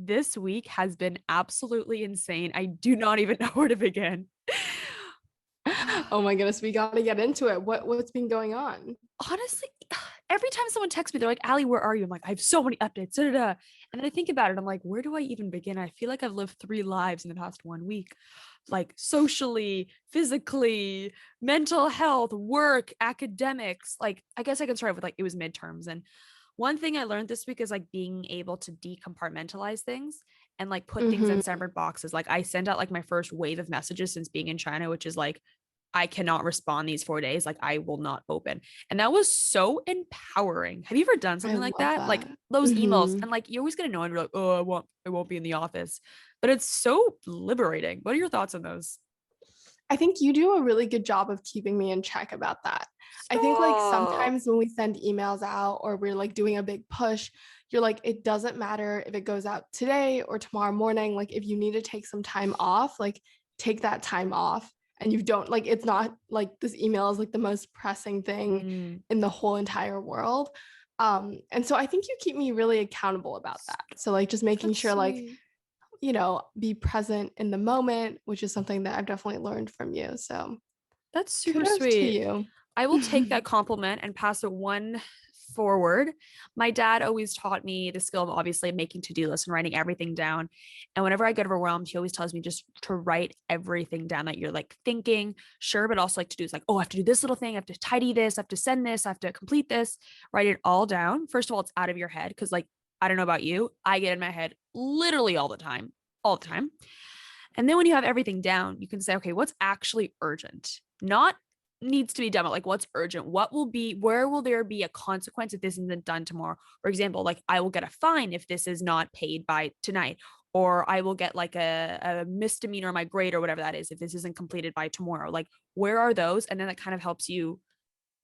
this week has been absolutely insane. I do not even know where to begin. Oh my goodness, we got to get into it. What's been going on? Honestly, every time someone texts me, they're like, Ali, where are you? I'm like, I have so many updates. Da, da, da. And then I think about it. I'm like, where do I even begin? I feel like I've lived 3 lives in the past 1 week, like socially, physically, mental health, work, academics. Like, I guess I can start with like, it was midterms. And one thing I learned this week is like being able to decompartmentalize things and like put things in Mm-hmm. separate boxes. Like, I sent out like my first wave of messages since being in China, which is like, I cannot respond these 4 days. Like, I will not open. And that was so empowering. Have you ever done I something like love that? Like that. those emails, Mm-hmm. and like you're always gonna know, and you're like, oh, I won't be in the office. But it's so liberating. What are your thoughts on those? I think you do a really good job of keeping me in check about that. I think like Stop. sometimes when we send emails out or we're like doing a big push, you're like, it doesn't matter if it goes out today or tomorrow morning. Like if you need to take some time off, like take that time off. And you don't like it's not like this email is like the most pressing thing Mm, in the whole entire world. And so I think you keep me really accountable about that. So like just making that's sure like sweet. be present in the moment, which is something that I've definitely learned from you. So That's super kudos to sweet. you. I will take that compliment and pass it one forward. My dad always taught me the skill of obviously making to-do lists and writing everything down. And whenever I get overwhelmed, he always tells me just to write everything down that you're like thinking, sure, but also like to do is like, oh, I have to do this little thing, I have to tidy this, I have to send this, I have to complete this, write it all down. First of all, it's out of your head because like I don't know about you, I get in my head literally all the time, all the time. And then when you have everything down, you can say, okay, what's actually urgent? Not needs to be done, but like what's urgent? What will be, where will there be a consequence if this isn't done tomorrow? For example, like I will get a fine if this is not paid by tonight, or I will get like a misdemeanor on my grade or whatever that is if this isn't completed by tomorrow. Like, where are those? And then that kind of helps you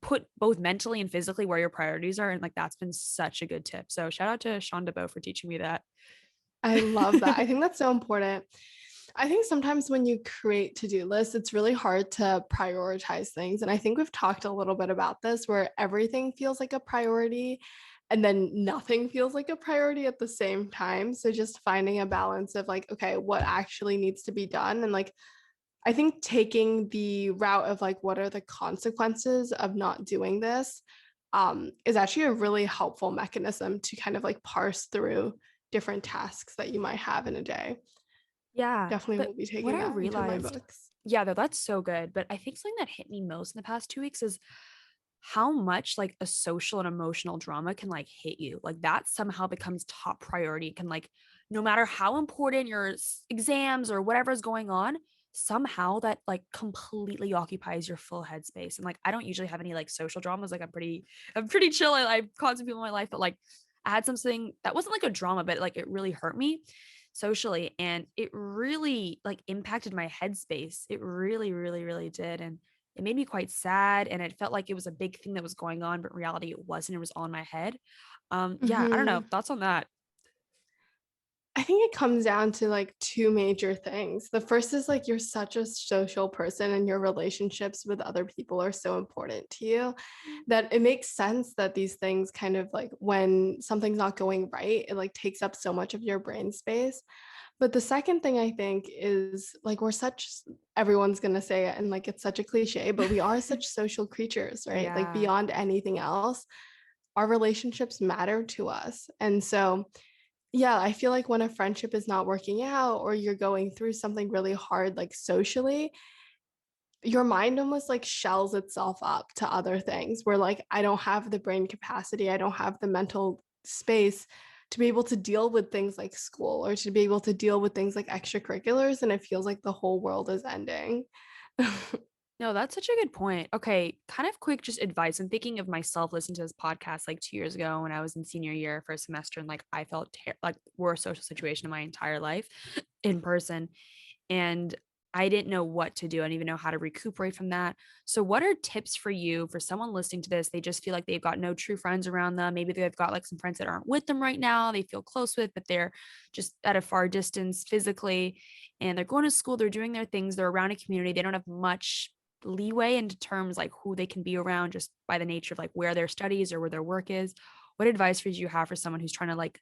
put both mentally and physically where your priorities are. And like that's been such a good tip. So shout out to Sean DeBow for teaching me that. I love that. I think that's so important. I think sometimes when you create to-do lists, it's really hard to prioritize things. And I think we've talked a little bit about this where everything feels like a priority and then nothing feels like a priority at the same time. So just finding a balance of like, okay, what actually needs to be done and like I think taking the route of like, what are the consequences of not doing this is actually a really helpful mechanism to kind of like parse through different tasks that you might have in a day. Yeah. Definitely But will be what taking I that into my realized, books. yeah, though that's so good. But I think something that hit me most in the past 2 weeks is how much like a social and emotional drama can like hit you. Like that somehow becomes top priority. Can like, no matter how important your exams or whatever is going on, somehow that like completely occupies your full headspace. And like, I don't usually have any like social dramas. Like I'm pretty chill. I have constant people in my life, but like I had something that wasn't like a drama, but like it really hurt me socially. And it really like impacted my headspace. It really, really, really did. And it made me quite sad. And it felt like it was a big thing that was going on, but in reality it wasn't. It was all in my head. Yeah, I don't know. Mhm. Thoughts on that? I think it comes down to like two major things. The first is like you're such a social person and your relationships with other people are so important to you that it makes sense that these things kind of like when something's not going right, it like takes up so much of your brain space. But the second thing I think is like we're such everyone's going to say it and like it's such a cliche, but we are such social creatures, right? Like Yeah. beyond anything else, our relationships matter to us. And so yeah, I feel like when a friendship is not working out or you're going through something really hard, like socially, your mind almost like shells itself up to other things where, like, I don't have the brain capacity, I don't have the mental space to be able to deal with things like school or to be able to deal with things like extracurriculars. And it feels like the whole world is ending. No, that's such a good point. Okay, kind of quick just advice. I'm thinking of myself listening to this podcast like 2 years ago when I was in senior year for a semester, and like I felt like worst social situation in my entire life in person. And I didn't know what to do. I didn't even know how to recuperate from that. So, what are tips for you for someone listening to this? They just feel like they've got no true friends around them. Maybe they've got like some friends that aren't with them right now, they feel close with, but they're just at a far distance physically. And they're going to school, they're doing their things, they're around a community. They don't have much leeway into terms like who they can be around just by the nature of like where their studies or where their work is. What advice would you have for someone who's trying to like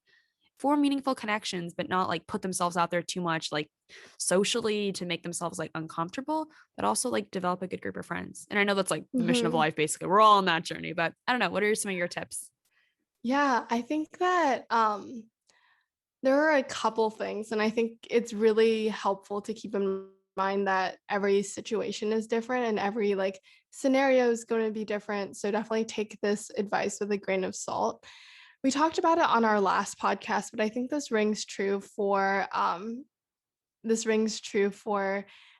form meaningful connections, but not like put themselves out there too much, like socially to make themselves like uncomfortable, but also like develop a good group of friends. And I know that's like the mission of Mhm. life, basically. We're all on that journey, but I don't know. What are some of your tips? Yeah, I think that there are a couple things, and I think it's really helpful to keep in mind that every situation is different and every like scenario is going to be different. So definitely take this advice with a grain of salt. We talked about it on our last podcast, but I think this rings true for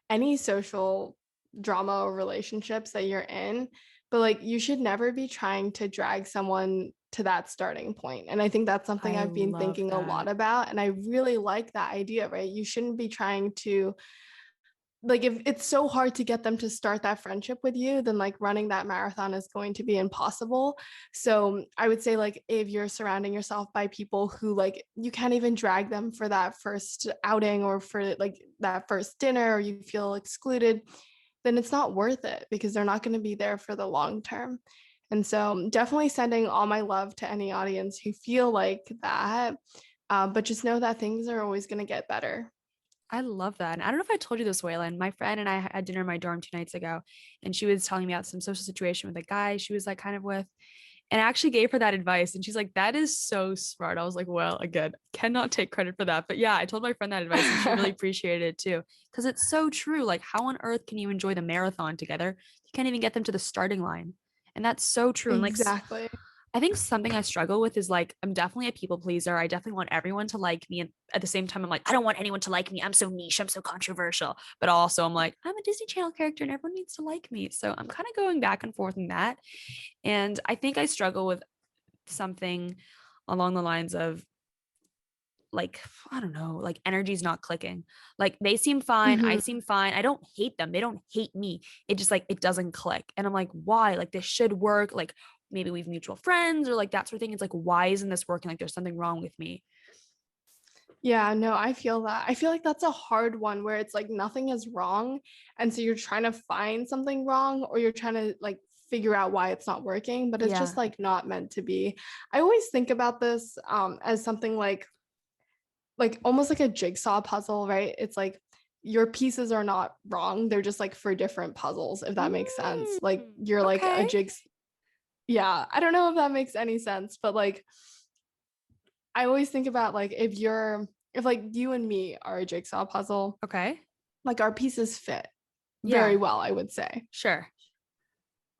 any social drama or relationships that you're in. But like you should never be trying to drag someone to that starting point. And I think that's something I I've been love thinking a lot that. about. And I really like that idea, right? You shouldn't be trying to, like, if it's so hard to get them to start that friendship with you, then like running that marathon is going to be impossible. So I would say, like, if you're surrounding yourself by people who like you can't even drag them for that first outing or for like that first dinner, or you feel excluded, then it's not worth it because they're not going to be there for the long term. And so definitely sending all my love to any audience who feel like that. But just know that things are always going to get better. I love that. And I don't know if I told you this, Waylon. My friend and I had dinner in my dorm 2 nights ago, and she was telling me about some social situation with a guy she was like kind of with. And I actually gave her that advice. And she's like, that is so smart. I was like, well, again, cannot take credit for that. But yeah, I told my friend that advice and she really appreciated it too. Cause it's so true. Like, how on earth can you enjoy the marathon together? You can't even get them to the starting line. And that's so true. And like, Exactly. I think something I struggle with is like, I'm definitely a people pleaser. I definitely want everyone to like me. And at the same time, I'm like, I don't want anyone to like me. I'm so niche. I'm so controversial. But also, I'm like, I'm a Disney Channel character and everyone needs to like me. So I'm kind of going back and forth in that. And I think I struggle with something along the lines of like, I don't know, like energy's not clicking. Like they seem fine, I Mhm. seem fine. I don't hate them, they don't hate me. It just like it doesn't click. And I'm like, why? Like this should work. Like maybe we've mutual friends or like that sort of thing. It's like, why isn't this working? Like there's something wrong with me. Yeah, no, I feel that. I feel like that's a hard one where it's like nothing is wrong. And so you're trying to find something wrong or you're trying to like figure out why it's not working, but it's just Yeah. like not meant to be. I always think about this as something like almost like a jigsaw puzzle, right? It's like your pieces are not wrong. They're just like for different puzzles, if that makes sense. Like you're like a Okay. jigs. Yeah, I don't know if that makes any sense, but like I always think about like if like you and me are a jigsaw puzzle, Okay. like our pieces fit very Yeah. well, I would say. Sure.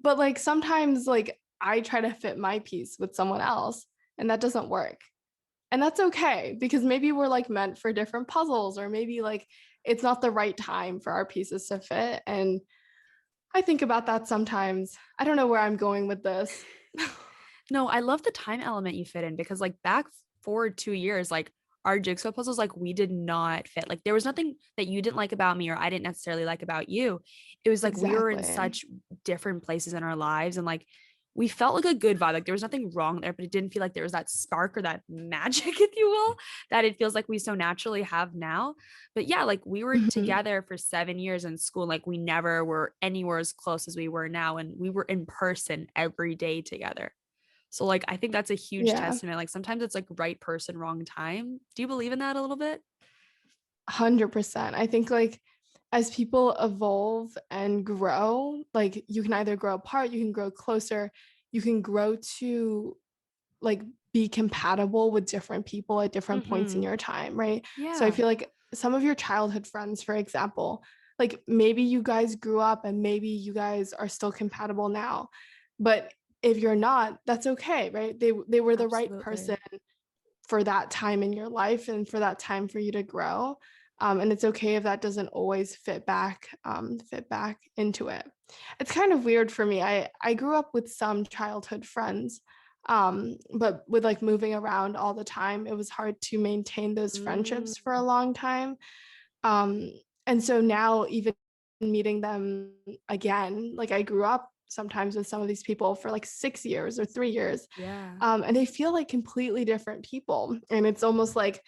But like sometimes like I try to fit my piece with someone else and that doesn't work. And that's okay because maybe we're like meant for different puzzles or maybe like it's not the right time for our pieces to fit. And I think about that sometimes. I don't know where I'm going with this. No, I love the time element you fit in because like back forward 2 years, like our jigsaw puzzles, like we did not fit. Like there was nothing that you didn't like about me or I didn't necessarily like about you. It was like we were in Exactly. such different places in our lives and like we felt like a good vibe. Like there was nothing wrong there, but it didn't feel like there was that spark or that magic, if you will, that it feels like we so naturally have now. But yeah, like we were Mhm. together for 7 years in school. Like we never were anywhere as close as we were now. And we were in person every day together. So like I think that's a huge Yeah. testament. Like sometimes it's like right person, wrong time. Do you believe in that a little bit? 100%. I think like as people evolve and grow, like you can either grow apart, you can grow closer, you can grow to like be compatible with different people at different points in Mm-hmm. your time, right? So I Yeah. feel like some of your childhood friends, for example, like maybe you guys grew up and maybe you guys are still compatible now. But if you're not, that's okay, right? They were the right person Absolutely. for that time in your life and for that time for you to grow. And it's okay if that doesn't always fit back into it. It's kind of weird for me. I grew up with some childhood friends, but with like moving around all the time, it was hard to maintain those friendships for a Mm. long time. Um, and so now even meeting them again, like I grew up sometimes with some of these people for like 6 years or 3 years, Yeah. and they feel like completely different people. And it's almost like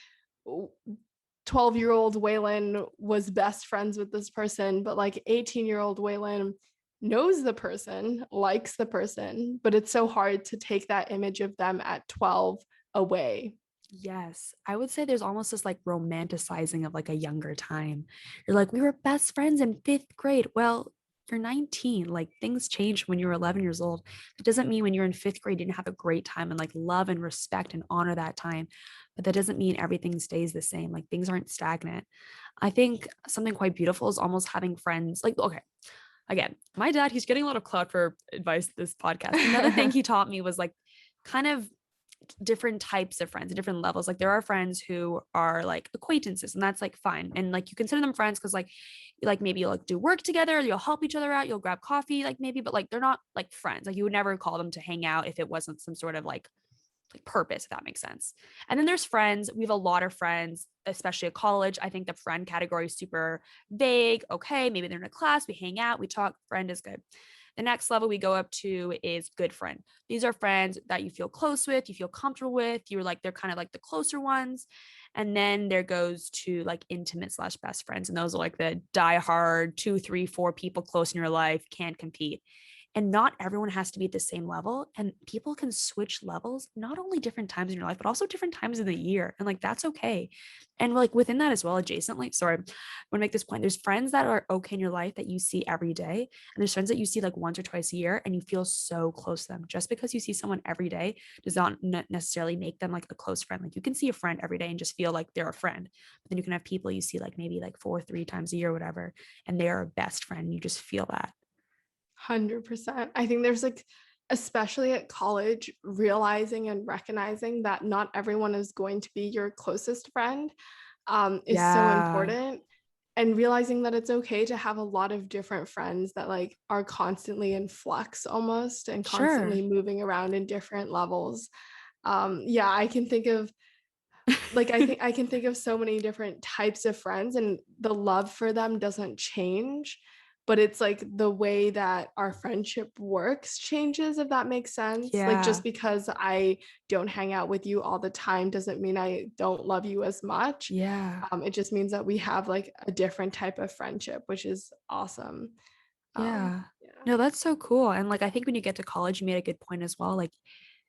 12-year-old Waylon was best friends with this person, but like 18-year-old Waylon knows the person, likes the person, but it's so hard to take that image of them at 12 away. Yes. I would say there's almost this like romanticizing of like a younger time. You're like, we were best friends in fifth grade. Well, you're 19. Like things changed when you were 11 years old. It doesn't mean when you're in fifth grade, you didn't have a great time and like love and respect and honor that time. But that doesn't mean everything stays the same. Like things aren't stagnant. I think something quite beautiful is almost having friends. Like, okay, again, my dad, he's getting a lot of clout for advice this podcast. Another thing he taught me was like kind of different types of friends, different levels. Like there are friends who are like acquaintances, and that's like fine. And like you consider them friends because like maybe you'll like do work together, you'll help each other out, you'll grab coffee, like maybe, but like they're not like friends. Like you would never call them to hang out if it wasn't some sort of like purpose, if that makes sense. And then there's friends. We have a lot of friends, especially at college. I think the friend category is super vague. Okay, maybe they're in a class, we hang out, we talk. Friend is good. The next level we go up to is good friend. These are friends that you feel close with, you feel comfortable with. You're like, they're kind of like the closer ones. And then there goes to like intimate slash best friends. And those are like the die hard 2, 3, 4 people close in your life, can't compete. And not everyone has to be at the same level. And people can switch levels, not only different times in your life, but also different times in the year. And like, that's okay. And like within that as well, adjacently, sorry, I want to make this point. There's friends that are okay in your life that you see every day. And there's friends that you see like once or twice a year and you feel so close to them. Just because you see someone every day does not necessarily make them like a close friend. Like you can see a friend every day and just feel like they're a friend. But then you can have people you see like maybe like 4, 3 times a year, or whatever, and they are a best friend. You just feel that. 100%. I think there's like, especially at college, realizing and recognizing that not everyone is going to be your closest friend is so Yeah. important. And realizing that it's okay to have a lot of different friends that like are constantly in flux almost and Sure. constantly moving around in different levels. Yeah, I can think of like I can think of so many different types of friends, and the love for them doesn't change, but it's like the way that our friendship works changes, if that makes sense. Like just Yeah. because I don't hang out with you all the time doesn't mean I don't love you as much. Yeah. It just means that we have like a different type of friendship, which is awesome. Yeah. Yeah. No, that's so cool. And like I think when you get to college, you made a good point as well. Like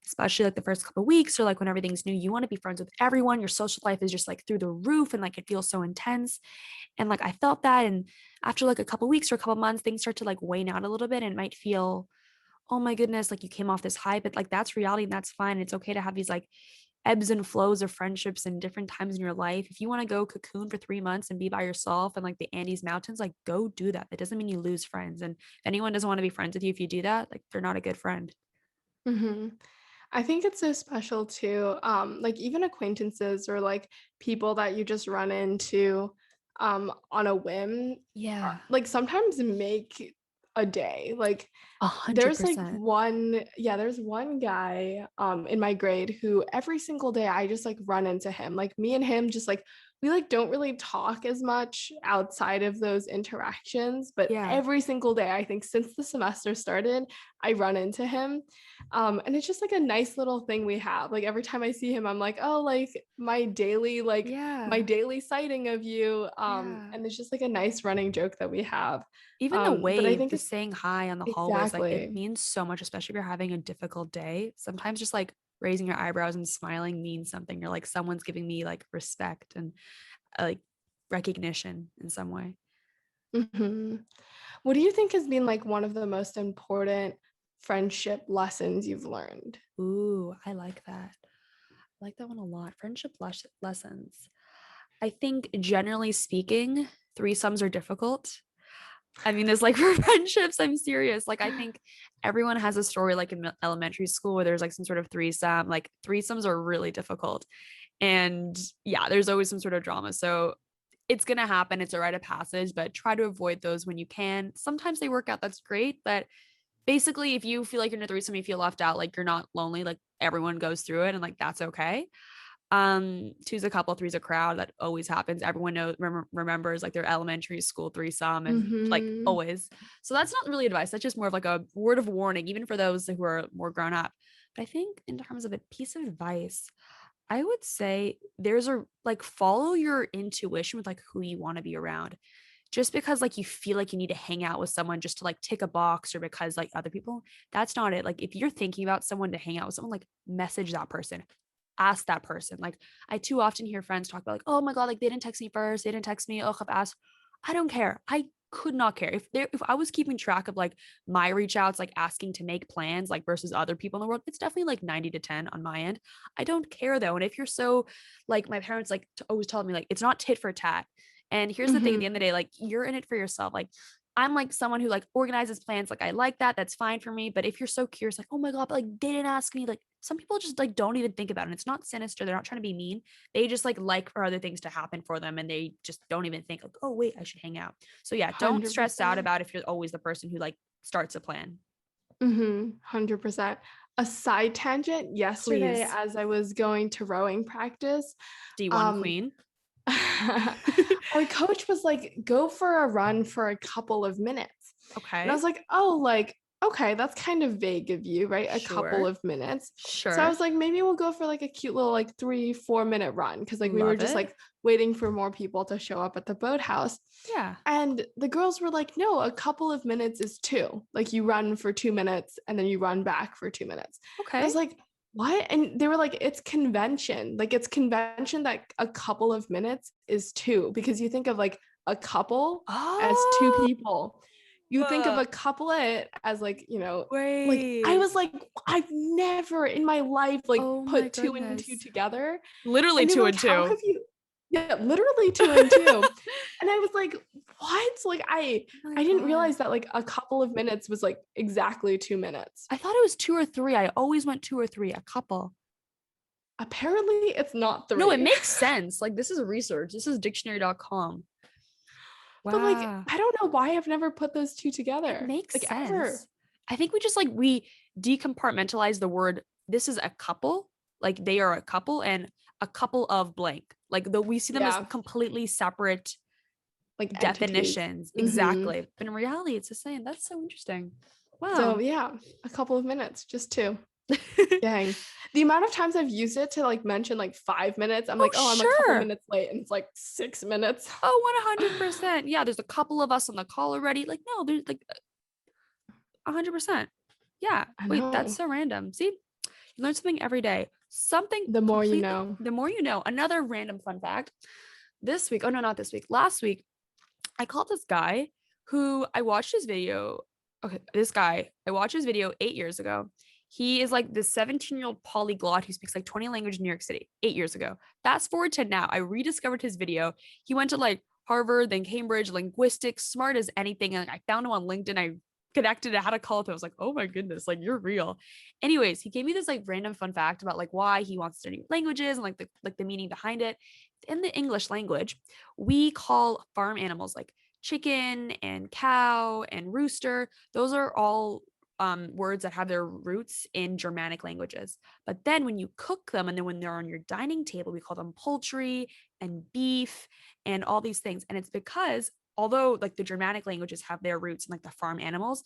especially like the first couple of weeks or like when everything's new, you want to be friends with everyone. Your social life is just like through the roof and like it feels so intense. And like I felt that. And after like a couple of weeks or a couple of months, things start to like wane out a little bit and it might feel, oh my goodness, like you came off this high, but like that's reality and that's fine. It's okay to have these like ebbs and flows of friendships and different times in your life. If you want to go cocoon for 3 months and be by yourself and like the Andes Mountains, like go do that. That doesn't mean you lose friends. And if anyone doesn't want to be friends with you, if you do that, like they're not a good friend. Hmm. I think it's so special too. Like even acquaintances or like people that you just run into on a whim are, Yeah. like sometimes make a day. Like A hundred there's like percent. one, yeah, there's one guy in my grade who every single day I just like run into him. Like me and him just like we like don't really talk as much outside of those interactions, but Yeah. every single day I think since the semester started, I run into him. And it's just like a nice little thing we have. Like every time I see him, I'm like, oh, like my Yeah. daily sighting of you. Yeah. And it's just like a nice running joke that we have. Even the But I wave, think the it's saying hi on the hallways, like it exactly. means so much, especially if you're having a difficult day. Sometimes just like raising your eyebrows and smiling means something. You're like, someone's giving me like respect and like recognition in some way. Mhm. What do you think has been like one of the most important friendship lessons you've learned? Ooh, I like that. I like that one a lot. Friendship lessons. I think generally speaking, threesomes are difficult. I mean, there's like for friendships, I'm serious. Like, I think everyone has a story like in elementary school where there's like some sort of threesome. Like, threesomes are really difficult. And yeah, there's always some sort of drama. So it's going to happen. It's a rite of passage, but try to avoid those when you can. Sometimes they work out. That's great. But basically, if you feel like you're in a threesome, you feel left out, like you're not lonely, like everyone goes through it and like that's okay. Two's a couple, three's a crowd. That always happens. Everyone knows remembers like their elementary school threesome and like Hmm. always. So that's not really advice. That's just more of like a word of warning, even for those who are more grown up. But I think in terms of a piece of advice, I would say there's a like follow your intuition with like who you want to be around. Just because like you feel like you need to hang out with someone just to like tick a box or because like other people, that's not it. Like if you're thinking about someone to hang out with someone, like message that person, ask that person. Like I too often hear friends talk about like, oh my God, like they didn't text me first. They didn't text me. Oh, I've asked. I don't care. I could not care if I was keeping track of like my reach outs, like asking to make plans, like versus other people in the world. It's definitely like 90 to 10 on my end. I don't care though. And if you're so like my parents like always told me like it's not tit for tat. And here's the thing, at the end of the day, like you're in it for yourself. Like I'm like someone who like organizes plans. Like I like that. That's fine for me. But if you're so curious, like, oh my God, but like they didn't ask me, like some people just like don't even think about it. And it's not sinister. They're not trying to be mean. They just like for other things to happen for them. And they just don't even think like, oh wait, I should hang out. So yeah, don't stress out 100%. about if you're always the person who like starts a plan. 100%. A side tangent, yesterday Please. as I was going to rowing practice, D1 um, queen. our coach was like, go for a run for a couple of minutes. And I Okay. was like, oh, like, okay, that's kind of vague of you, right? A couple Sure. of minutes. So I Sure. was like, maybe we'll go for like a cute little like 3-4 minute run. Cause like we were Love just it. like waiting for more people to show up at the boathouse. Yeah. And the girls were like, no, a couple of minutes is two. Like you run for 2 minutes and then you run back for 2 minutes. And I was Okay. like, what? And they were like, it's convention. Like it's convention that a couple of minutes is two, because you think of like a couple as two Oh, people. You think of a couplet as like, like I wait. was like, I've never in my life like Oh my put two and two goodness. together. Literally And they two were like, and how two. have you? Yeah, literally two and two. And I was like, what? Like Oh my I didn't God. realize that like a couple of minutes was like exactly 2 minutes. I thought it was two or three. I always went two or three, a couple. Apparently it's not No, it three. makes sense. Like this is research. This is dictionary.com. But like Wow. I don't know why I've never put those two It together. makes Like ever. sense. I think we just like we decompartmentalize the word. This is a couple, like they are a couple and a couple of blank. Like though we see them as Yeah. completely separate Like entities. definitions. Mm-hmm. Exactly. But in reality, it's the same. That's so interesting. Wow. So yeah, a couple of minutes, just two. Dang. The amount of times I've used it to like mention like 5 minutes, I'm Oh, like, oh, I'm a couple sure. minutes late, and it's like 6 minutes. Oh, 100%. Yeah, there's a couple of us on the call already. Like, no, there's like 100%. Yeah. I Wait, that's know. so random. See, you learn something every day. Something The more you completely, know. the more you know. Another random fun fact this week, oh no, not this week, last week, I called this guy who I watched his video. Okay, this guy, I watched his video 8 years ago. He is like this 17-year-old polyglot who speaks like 20 languages in New York City 8 years ago. Fast forward to now, I rediscovered his video. He went to like Harvard, then Cambridge, linguistics, smart as anything. And like, I found him on LinkedIn. I connected, I had a call with him. I was like, oh my goodness, like you're real. Anyways, he gave me this like random fun fact about like why he wants to study languages and like the meaning behind it. In the English language, we call farm animals like chicken and cow and rooster. Those are all words that have their roots in Germanic languages. But then when you cook them and then when they're on your dining table, we call them poultry and beef and all these things. And it's because although like the Germanic languages have their roots in like the farm animals,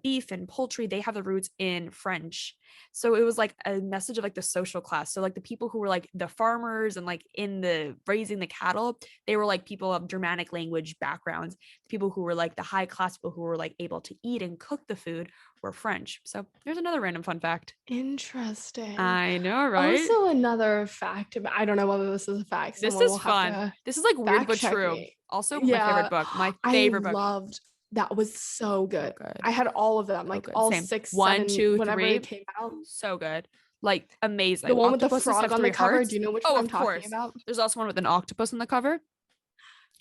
beef and poultry, they have the roots in French. So it was like a message of like the social class. So like the people who were like the farmers and like in the raising the cattle, they were like people of Germanic language backgrounds. People who were like the high class people who were like able to eat and cook the food were French. So there's another random fun fact. Interesting. I know, right? Also, another fact about, I don't know whether this is a fact. This Someone is will have fun. to This is like weird fact but check true. me. Also, my favorite Yeah, book. My I favorite book. loved that. Was so So good. good. I had all of them, So like good. all Same. six, One, seven, two, whenever it three. came out. So good. Like The amazing. one with the Octopuses frog have on the three cover. Do hearts. you know which Oh, one I'm of talking course. about? There's also one with an octopus on the cover.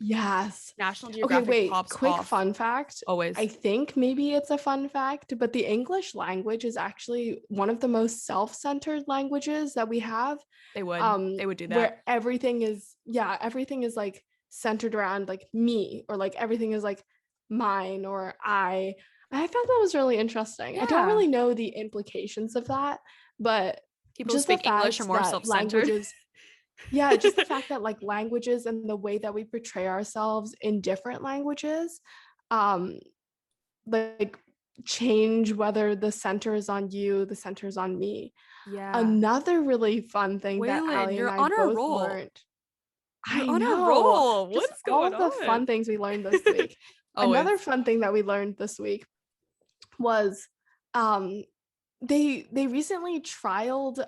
Yes. National Okay, Geographic wait, pops quick off fun fact. I always. think maybe it's a fun fact, but the English language is actually one of the most self-centered languages that we have. They would. They would do that. Where everything is like centered around like me, or like everything is like mine or I thought that was really interesting. I don't Yeah. really know the implications of that, but People who just the speak English are fact more that self-centered. languages yeah, just the fact that like languages and the way that we portray ourselves in different languages um like change whether the center is on you, the center is on me. Yeah. Another really fun thing that Waylon, Ali and you're I on a both roll. learned. You're I on a know. roll. Just What's all going of the on? fun things we learned this week. Another Always. fun thing that we learned this week was um they recently trialed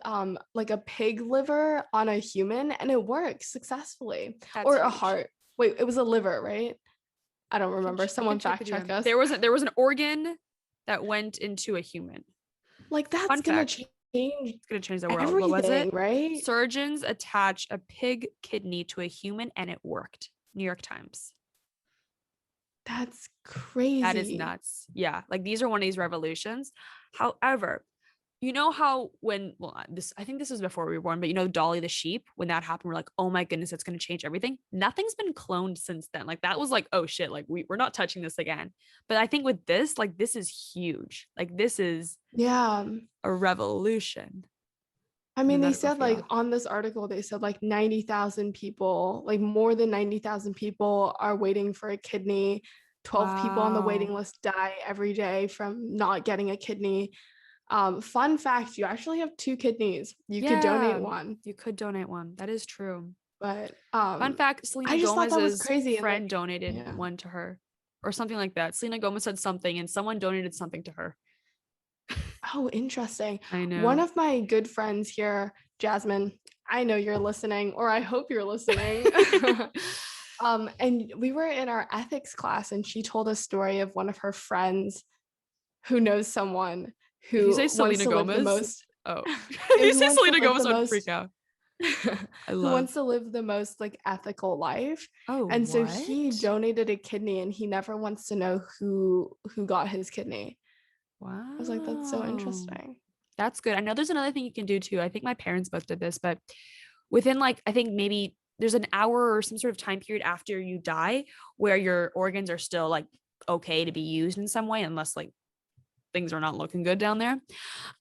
like a pig liver on a human and it worked successfully. That's Or a huge. heart. Wait, it was a liver, right? I don't remember. I Someone can check fact with you check on. us. There was an organ that went into a human. Like that's Fun gonna fact. change It's gonna change the world. What was everything, it? right? Surgeons attach a pig kidney to a human and it worked. New York Times. That's That is crazy. nuts. Yeah. Like these are one of these revolutions. However, you know how when, well, this, I think this was before we were born, but you know, Dolly the sheep, when that happened, we're like, oh my goodness, it's going to change everything. Nothing's been cloned since then. Like that was like, oh shit, like we're not touching this again. But I think with this, like, this is huge. Like this is Yeah. a revolution I in the mean, they medical said like field. on this article, they said like 90,000 people, like more than 90,000 people are waiting for a kidney. 12 people on the waiting Wow. list die every day from not getting a kidney. Fun fact, you actually have two kidneys. You could donate Yeah. one. You could donate one. That is true. But Fun fact, Selena I just thought that was Gomez's crazy. And like, friend donated yeah. one to her or something like that. Selena Gomez said something and someone donated something to her. Oh, interesting. I One know. of my good friends here, Jasmine, I know you're listening, or I hope you're listening. And we were in our ethics class, and she told a story of one of her friends who knows someone If you who say wants Selena to live the Gomez, most, oh, if you who say wants to Selena live Gomez, the I would freak most, out. I who love. wants to live the most like ethical life. Oh, And so what? he donated a kidney, and he never wants to know who got his kidney. I was like, that's so Wow. interesting. That's good. I know there's another thing you can do too. I think my parents both did this, but within like, I think maybe there's an hour or some sort of time period after you die where your organs are still like okay to be used in some way, unless like things are not looking good down there.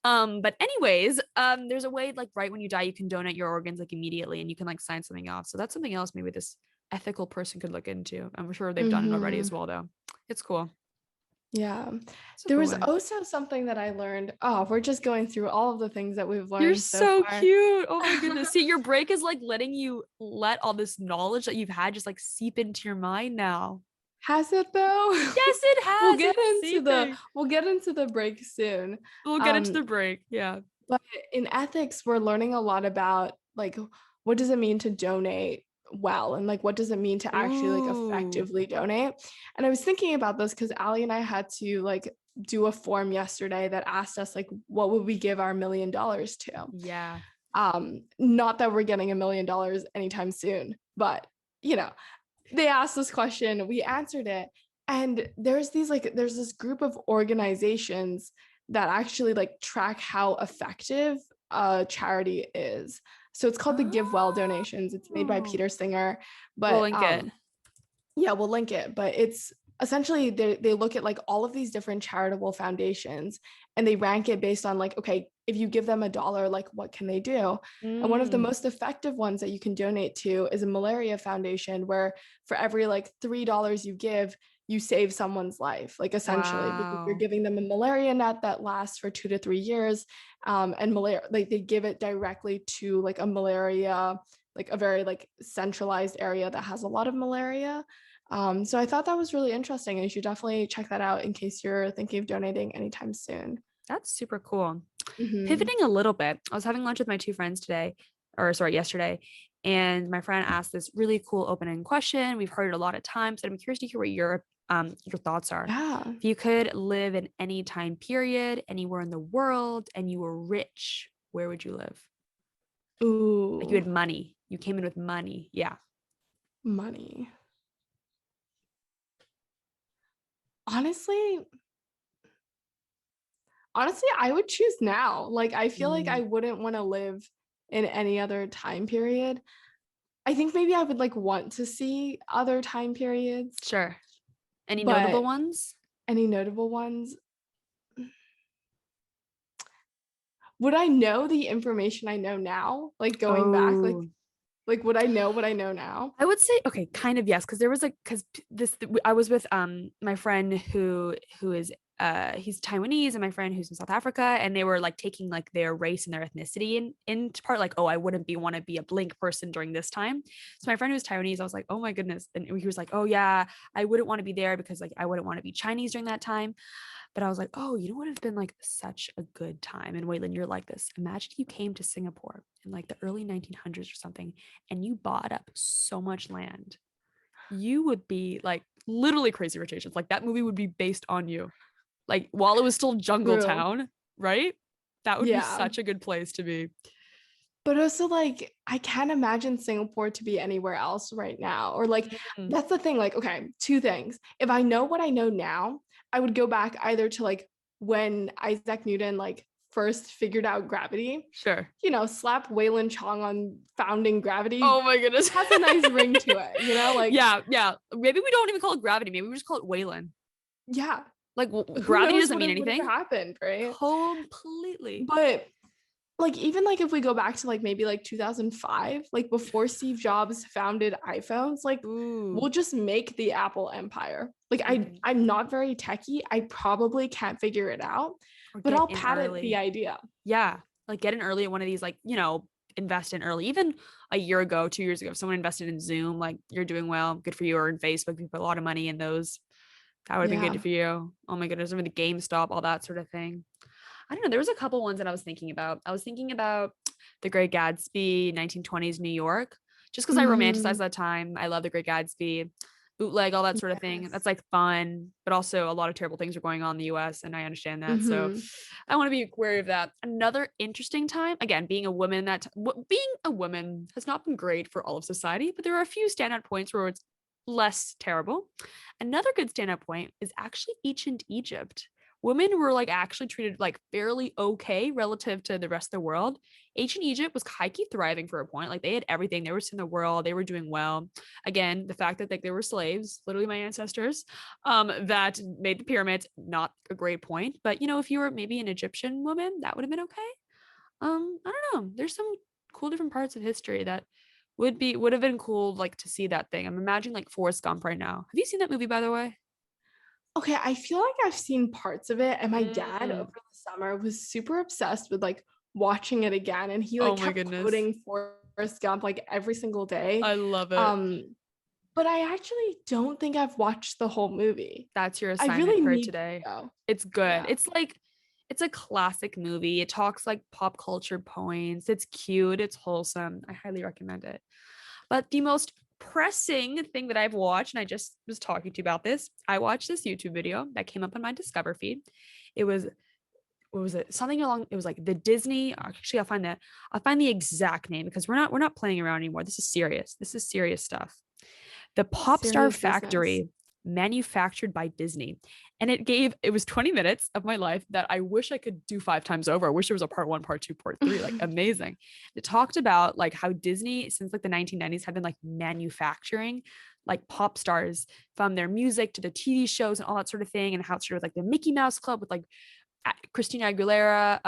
But anyways, there's a way like right when you die, you can donate your organs like immediately and you can like sign something off. So that's something else maybe this ethical person could look into. I'm sure they've done it already as Hmm. well, though. It's cool. Yeah. It's a There cool was way. also something that I learned. Oh, we're just going through all of the things that we've You're learned so so far. cute. Oh my goodness. See, your break is like letting you let all this knowledge that you've had just like seep into your mind now. Has it though? Yes, it We'll has. get It's into the seeping. we'll get into the break soon. We'll get into Um, the break. Yeah. but in ethics, we're learning a lot about like what does it mean to donate well and like what does it mean to actually like Ooh. effectively donate. And I was thinking about this because Ali and I had to like do a form yesterday that asked us like what would we give our $1 million to. Yeah. Not that we're getting $1 million anytime soon, but you know, they asked this question, we answered it, and there's this group of organizations that actually like track how effective a charity is. So it's called the Give Well donations. It's made by Oh. Peter Singer, We'll but link it. yeah, we'll link it, but it's essentially they look at like all of these different charitable foundations and they rank it based on like, okay, if you give them $1, like what can they do? And one of the Mm. most effective ones that you can donate to is a malaria foundation where for every like $3 you give, you save someone's life, like essentially, because you're Wow. giving them a malaria net that lasts for 2 to 3 years. And malaria, like they give it directly to like a malaria, like a very like centralized area that has a lot of malaria. So I thought that was really interesting, and you should definitely check that out in case you're thinking of donating anytime soon. That's super cool. Mm-hmm. Pivoting a little bit, I was having lunch with my two friends today, or sorry, yesterday, and my friend asked this really cool open-ended question. We've heard it a lot of times, and I'm curious to hear what your thoughts are. Yeah. If you could live in any time period, anywhere in the world, and you were rich, where would you live? Like you Ooh, had money. You came in with money. Yeah. money. Honestly, honestly, I would choose now. Like I feel like I Mm, wouldn't want to live in any other time period. I think maybe I would like want to see other time periods, sure. Any notable but ones? any notable ones? Would I know the information I know now? Like going back, Oh, like would I know what I know now? I would say okay, kind of yes, because there was like because this I was with my friend who is he's Taiwanese, and my friend who's in South Africa, and they were like taking like their race and their ethnicity into part, like, oh, I wouldn't want to be a Blink person during this time. So my friend who's Taiwanese, I was like, oh my goodness. And he was like, oh yeah, I wouldn't want to be there because like I wouldn't want to be Chinese during that time. But I was like, oh, you know what would have been like such a good time? And Weilyn, you're like this. Imagine you came to Singapore in like the early 1900s or something, and you bought up so much land. You would be like literally Crazy Rich Asians. Like that movie would be based on you. Like while it was still Jungle True. Town, right? That would be Yeah. such a good place to be. But also, like, I can't imagine Singapore to be anywhere else right now. Or, like, Mm, that's the thing. Like, okay, two things. If I know what I know now, I would go back either to, like, when Isaac Newton, like, first figured out gravity, sure. slap Waylon Chong on founding gravity. Oh my goodness. It has a nice ring to it, like, Yeah, yeah. Maybe we don't even call it gravity. Maybe we just call it Waylon. yeah, Like who gravity knows doesn't what mean would have anything. happened, right? Completely. But like even like if we go back to like maybe like 2005, like before Steve Jobs founded iPhones, like Ooh. we'll just make the Apple empire. Like Mhm. I'm not very techie. I probably can't figure it out, Or but get I'll in patent the early. idea. Yeah. Like get in early at one of these, like, invest in early. Even a year ago, 2 years ago, if someone invested in Zoom, like you're doing well, good for you. Or in Facebook, you put a lot of money in those. That would have been Yeah. good for you. Oh my goodness. Remember the GameStop, all that sort of thing. I don't know. There was a couple ones that I was thinking about. I was thinking about The Great Gatsby, 1920s New York, just because I romanticize Mm-hmm. that time. I love The Great Gatsby, bootleg, all that sort of thing. Yes. That's like fun, but also a lot of terrible things are going on in the US, and I understand that. So Mm-hmm. I want to be wary of that. Another interesting time, again, being a woman, being a woman has not been great for all of society, but there are a few standout points where it's less terrible. Another good standout point is actually ancient Egypt. Women were like actually treated like fairly okay relative to the rest of the world. Ancient Egypt was high-key thriving for a point. Like they had everything. They were in the world. They were doing well. Again, the fact that like they were slaves, literally my ancestors, that made the pyramids, not a great point. But if you were maybe an Egyptian woman, that would have been okay. I don't know. There's some cool different parts of history that would have been cool like to see that thing. I'm imagining like Forrest Gump right now. Have you seen that movie, by the way? Okay, I feel like I've seen parts of it, and my dad over Mm. the summer was super obsessed with like watching it again, and he like Oh my kept goodness. quoting Forrest Gump like every single day. I love it. Um, but I actually don't think I've watched the whole movie. That's your I assignment really for need to today. go. It's good. Yeah. It's a classic movie. It talks like pop culture points. It's cute. It's wholesome. I highly recommend it. But the most pressing thing that I've watched, and I just was talking to you about this, I watched this YouTube video that came up on my Discover feed. It was what was it? Something along it was like the Disney. Actually, I'll find the exact name because we're not playing around anymore. This is serious. This is serious stuff. The Pop Star Serious business. Factory, manufactured by Disney. And it was 20 minutes of my life that I wish I could do 5 times over. I wish there was a part one, part two, part three. Like amazing. It talked about like how Disney, since like the 1990s, have been like manufacturing like pop stars, from their music to the TV shows and all that sort of thing, and how it's sort of like the Mickey Mouse Club with like Christina Aguilera,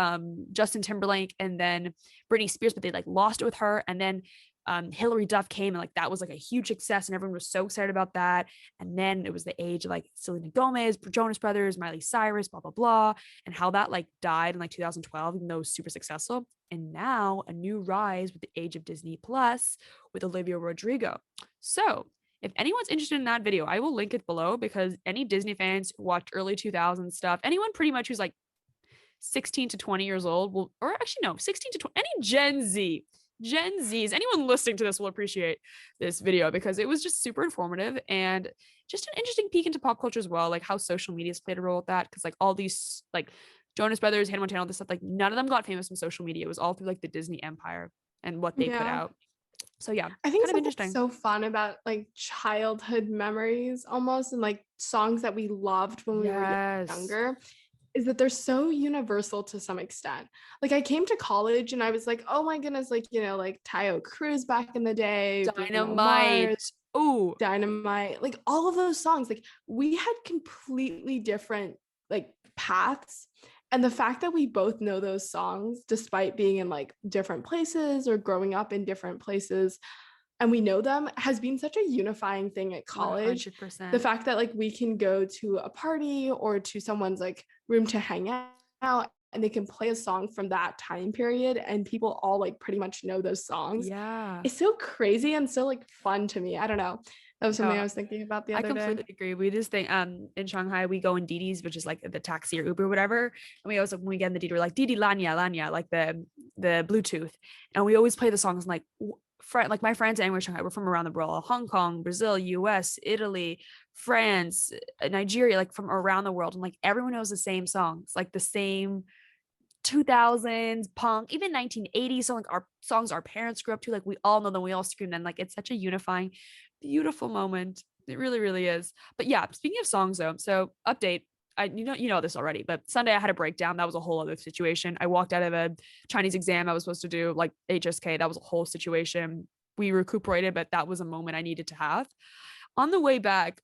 Justin Timberlake, and then Britney Spears, but they like lost it with her. And then Hillary Duff came, and like that was like a huge success, and everyone was so excited about that. And then it was the age of like Selena Gomez, Jonas Brothers, Miley Cyrus, blah blah blah, and how that like died in like 2012, even though it was super successful. And now a new rise with the age of Disney Plus with Olivia Rodrigo. So if anyone's interested in that video, I will link it below, because any Disney fans who watched early 2000s stuff, anyone pretty much who's like 16 to 20 years old will, or actually no, 16 to 20, any Gen Zs, anyone listening to this will appreciate this video, because it was just super informative and just an interesting peek into pop culture as well, like how social media's played a role with that. Because like all these like Jonas Brothers, Hannah Montana, all this stuff, like none of them got famous from social media. It was all through like the Disney empire and what they put Yeah. out. So yeah, I think kind of something interesting. so fun about like childhood memories almost, and like songs that we loved when we were Yes. younger, is that they're so universal to some extent. Like I came to college and I was like, oh my goodness, like, like Tayo Cruz back in the day, Bruno Mars, Dynamite. Oh, Dynamite, like all of those songs, like we had completely different like paths. And the fact that we both know those songs, despite being in like different places or growing up in different places, and we know them has been such a unifying thing at college. The 100%. fact that like we can go to a party or to someone's like room to hang out and they can play a song from that time period and people all like pretty much know those songs. Yeah. It's so crazy and so like fun to me. I don't know. That was something No, I was thinking about the I other day. completely agree. We just think in Shanghai we go in Didi's, which is like the taxi or Uber or whatever. And we always, when we get in the Didi, we're like Didi Lanya Lanya, like the Bluetooth. And we always play the songs like like my friends and we're Shanghai, we're from around the world, Hong Kong, Brazil, US, Italy, France, Nigeria, like from around the world. And like everyone knows the same songs, like the same 2000s punk, even 1980s. So like our songs our parents grew up to, like we all know them, we all scream them. Like it's such a unifying, beautiful moment. It really, really is. But yeah, speaking of songs though, so update. You know this already, but Sunday I had a breakdown. That was a whole other situation. I walked out of a Chinese exam I was supposed to do, like HSK. That was a whole situation. We recuperated, but that was a moment I needed to have. On the way back,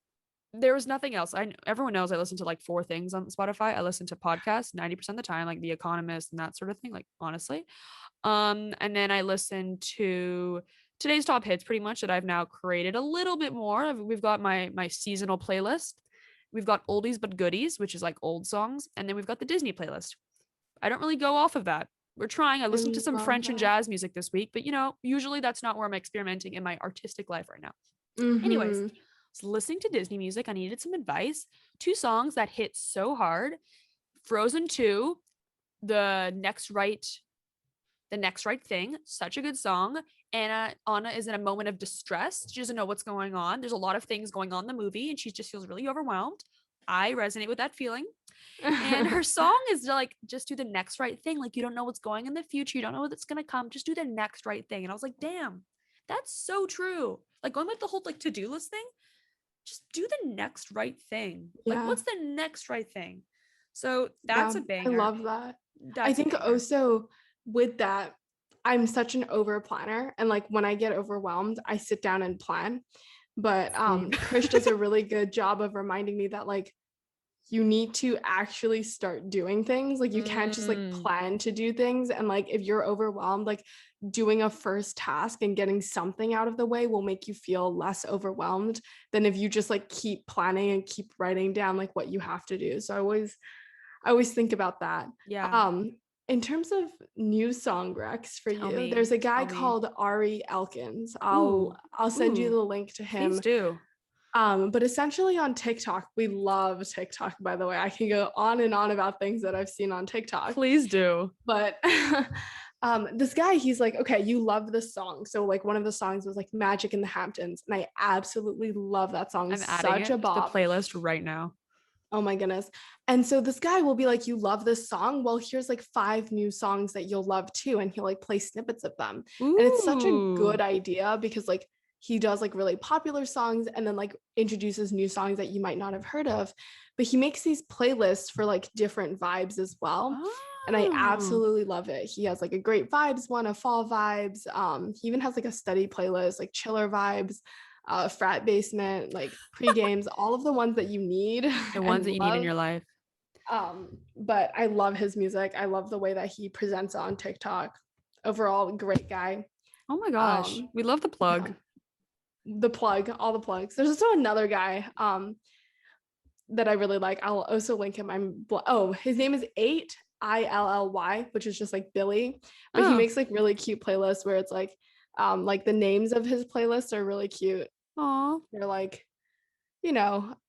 there was nothing else. Everyone knows I listen to like four things on Spotify. I listen to podcasts 90% of the time, like The Economist and that sort of thing, like honestly. And then I listen to today's top hits pretty much that I've now created a little bit more. We've got my seasonal playlist. We've got oldies but goodies, which is like old songs, and then we've got the Disney playlist. I don't really go off of that. We're trying. I I listened to some love French and that. jazz music this week, but usually that's not where I'm experimenting in my artistic life right now. Anyways, Mm-hmm. I was listening to Disney music. I needed some advice. Two songs that hit so hard. Frozen 2, the next right the next right thing, such a good song. Anna is in a moment of distress. She doesn't know what's going on. There's a lot of things going on in the movie and she just feels really overwhelmed. I resonate with that feeling. And her song is like, just do the next right thing. Like, you don't know what's going in the future. You don't know what's going to come. Just do the next right thing. And I was like, damn, that's so true. Like, going with the whole like to-do list thing, just do the next right thing. Like, Yeah. what's the next right thing? So that's Yeah, a I banger. love that. I That's a think banger. also with that, I'm such an over planner. And like when I get overwhelmed, I sit down and plan. But Same. Krish does a really good job of reminding me that like you need to actually start doing things. Like you can't just like Mm, plan to do things. And like if you're overwhelmed, like doing a first task and getting something out of the way will make you feel less overwhelmed than if you just like keep planning and keep writing down like what you have to do. So I always think about that. yeah. Um, in terms of new song recs for Tell you, me. there's a guy Tell me. called Ari Elkins. I'll Ooh. I'll send you Ooh. the link to Please him. do. But essentially on TikTok, we love TikTok, by the way. I can go on and on about things that I've seen on TikTok. Please do. But this guy, he's like, okay, you love this song. So like one of the songs was like Magic in the Hamptons. And I absolutely love that song. I'm adding Such a it to the bop. playlist right now. Oh my goodness. And so this guy will be like, you love this song? Well, here's like 5 new songs that you'll love too. And he'll like play snippets of them. And it's such a good Ooh. idea because like he does like really popular songs and then like introduces new songs that you might not have heard of. But he makes these playlists for like different vibes as well. And I Oh. absolutely love it. He has like a great vibes one, a fall vibes. He even has like a study playlist, like chiller vibes, frat basement, like pre-games, all of the ones that you need The ones and that you need in love. your life. But I love his music. I love the way that he presents on TikTok. Overall, great guy. Oh my gosh. Um, We love the yeah, plug. the plug, all the plugs. There's also another guy that I really like. I'll also link him. His name is 8ILLY, which is just like Billy, but he Oh. makes like really cute playlists where it's like the names of his playlists are really cute. Aw. They're like,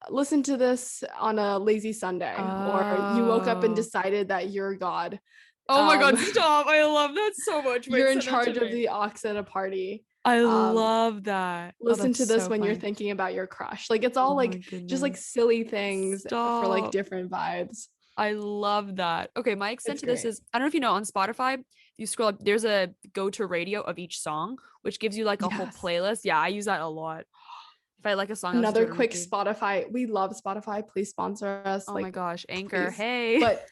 listen to this on a lazy Sunday, or you woke up and Oh. decided that you're God. Oh my Um, God, stop. I love that so much. you're Wait, in send that to charge of me. the aux at a party. I Um, love that. Oh, listen that's to this so when you're funny. thinking about your crush. Like it's Oh all my like just like goodness. silly things for like Stop. different vibes. I love that. Okay, my extent It's to this great. is I don't know if you know on Spotify, you scroll up, there's a go to radio of each song, which gives you like a whole Yes. playlist. Yeah, I use that a lot. If I like a song, I listen to Another it on quick repeat. Spotify. We love Spotify. Please sponsor us. Oh my Like, gosh, Anchor. please. Hey. But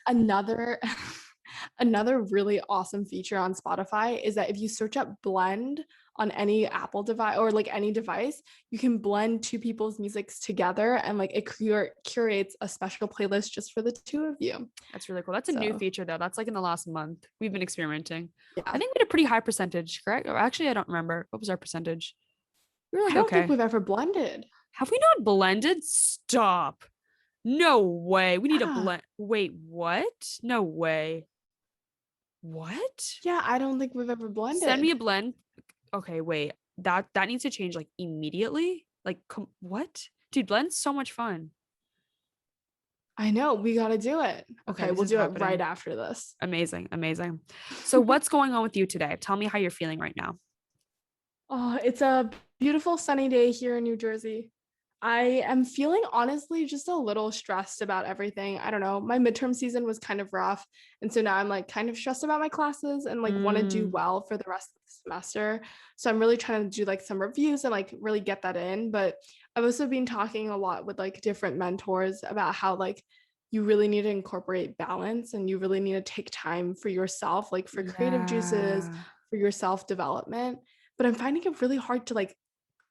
another really awesome feature on Spotify is that if you search up blend on any Apple device or like any device, you can blend two people's musics together and like it curates a special playlist just for the two of you. That's really cool. That's a new So feature though. That's like in the last month. We've been experimenting. I yeah. think we had a pretty high percentage, correct? Or actually, I don't remember. What was our percentage? We were I like, don't think okay. we've ever blended. Have we not blended? Stop. No way. We need to Yeah. blend. Wait, what? No way. What? Yeah, I don't think we've ever Send me blended. a blend. Okay, wait. That needs to change like immediately. Like, what? Dude, blend's so much fun. I know, we got to do it. Okay, Okay, this we'll is do it right happening. after this. Amazing, amazing. So, what's going on with you today? Tell me how you're feeling right now. Oh, it's a beautiful sunny day here in New Jersey. I am feeling honestly just a little stressed about everything. I don't know. My midterm season was kind of rough. And so now I'm like kind of stressed about my classes and like want to do Mm, well for the rest of the semester. So I'm really trying to do like some reviews and like really get that in. But I've also been talking a lot with like different mentors about how like you really need to incorporate balance and you really need to take time for yourself, like for creative juices, yeah. for your self development. But I'm finding it really hard to like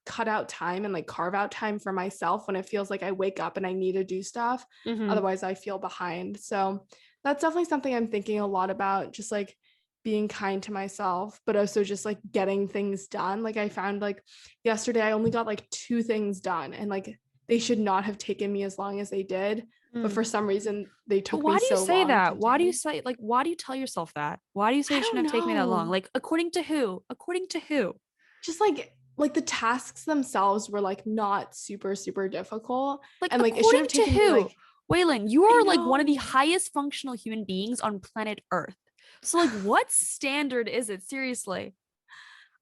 cut out time and like carve out time for myself when it feels like I wake up and I need to do stuff. Mm-hmm. Otherwise, I feel behind. So that's definitely something I'm thinking a lot about, just like being kind to myself, but also just like getting things done. Like I found like yesterday, I only got like two things done and like they should not have taken me as long as they did. But for some reason, they But took me why do you so say long to that? Why do you do. say like why do you tell yourself that? Why do you say I it don't shouldn't have taken me that long? know. Like according to who? According to who? Just like the tasks themselves were like not super difficult, Like and like it should according have to taken me who? like Waylon, you I are like one of the know. highest functional human beings on planet Earth. So like what standard is it? Seriously.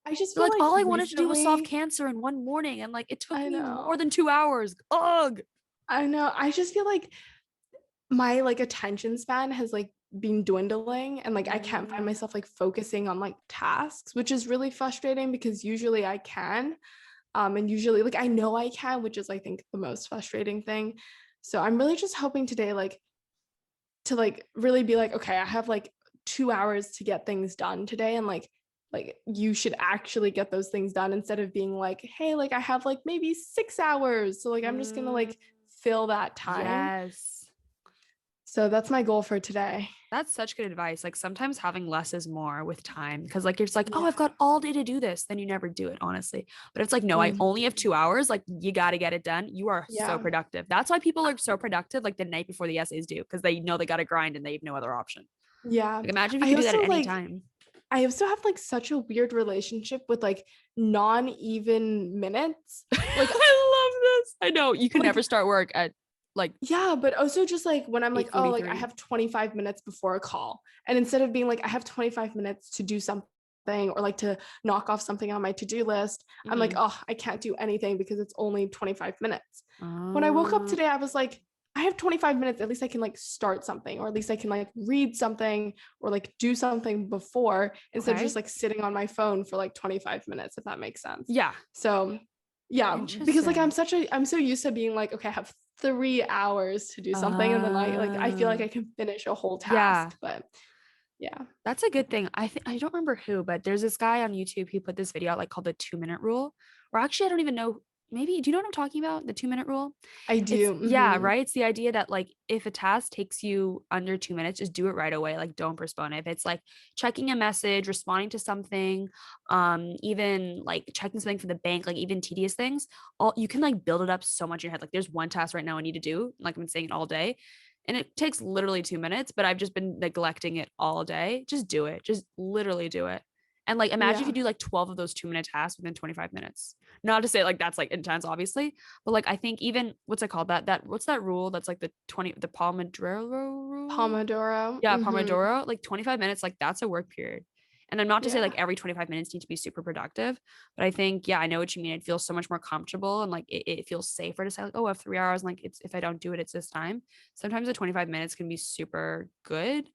I just You're feel like like all I wanted to do was solve recently cancer in one morning and like it took I me more know. than 2 hours. Ugh. I know. I just feel like my like attention span has like been dwindling and like I can't find Mm, myself like focusing on like tasks, which is really frustrating because usually I can. And usually like I know I can, which is I think the most frustrating thing. So I'm really just hoping today like to like really be like, okay, I have like 2 hours to get things done today. And like you should actually get those things done instead of being like, hey, like I have like maybe 6 hours. So like I'm just gonna mm, like fill that time. yes. So that's my goal for today. That's such good advice. Like sometimes having less is more with time because like it's like, oh, I've Yeah. got all day to do this. Then you never do it, honestly. But it's like, no, I only have Mhm. 2 hours. Like you got to get it done. You are so Yeah. productive. That's why people are so productive like the night before the essays due because they know they got to grind and they have no other option. Yeah. Like imagine if you I could do that at also any like time. I also have like such a weird relationship with like non-even minutes. Like I love this. I know you can never like start work at like yeah, but also just like when I'm like, oh, like I 8:43. have 25 minutes before a call. And instead of being like, I have 25 minutes to do something or like to knock off something on my to-do list, I'm like, Mm-hmm. oh, I can't do anything because it's only 25 minutes. When I woke up Uh, today, I was like, I have 25 minutes. At least I can like start something, or at least I can like read something or like do something before instead of just okay. like sitting on my phone for like 25 minutes, if that makes sense. Yeah. So yeah, because like Interesting. I'm so used to being like, okay, I have 3 hours to do something, and then I feel like Uh, I can finish a whole yeah. task. But yeah. That's a good thing. I think I don't remember who, but there's this guy on YouTube who put this video out like called the 2 minute rule. Or actually, I don't even know. Maybe do you know what I'm talking about? The 2 minute rule? I It's do. yeah, Hmm. right. It's the idea that like if a task takes you under 2 minutes, just do it right away. Like don't postpone it. If it's like checking a message, responding to something, even like checking something for the bank, like even tedious things, all you can like build it up so much in your head. Like there's one task right now I need to do, like I've been saying it all day. And it takes literally 2 minutes, but I've just been neglecting it all day. Just do it. Just literally do it. And like imagine if you Yeah. do like 12 of those 2 minute tasks within 25 minutes. Not to say like that's like intense, obviously, but like I think even what's it called? That what's that rule that's like the Pomodoro rule? Pomodoro. Yeah, Hmm. Pomodoro, like 25 minutes, like that's a work period. And I'm not to say like Yeah. every 25 minutes need to be super productive, but I think, yeah, I know what you mean. It feels so much more comfortable and like it feels safer to say, like, oh, I have 3 hours. And like it's if I don't do it, it's this time. Sometimes the 25 minutes can be super good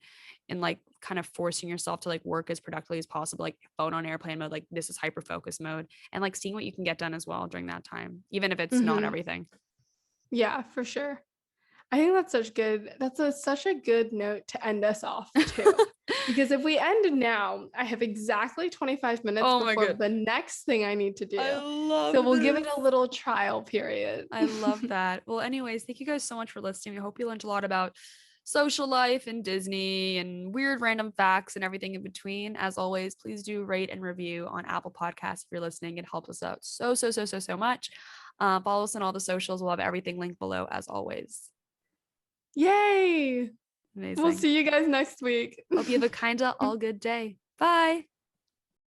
and like kind of forcing yourself to like work as productively as possible, like phone on airplane mode, like this is hyper focus mode, and like seeing what you can get done as well during that time, even if it's not Hmm. everything. Yeah, for sure. I think that's such a good note to end us off too. Because if we end now, I have exactly 25 minutes Oh my before god. the next thing I need to I do. So love we'll give it this. a little trial period. I love that. Well, anyways, thank you guys so much for listening. I hope you learned a lot about social life and Disney and weird random facts and everything in between. As always, please do rate and review on Apple Podcasts if you're listening. It helps us out so much. Follow us on all the socials. We'll have everything linked below as always. Yay! Amazing. We'll see you guys next week. Hope you have a kinda all good day. Bye.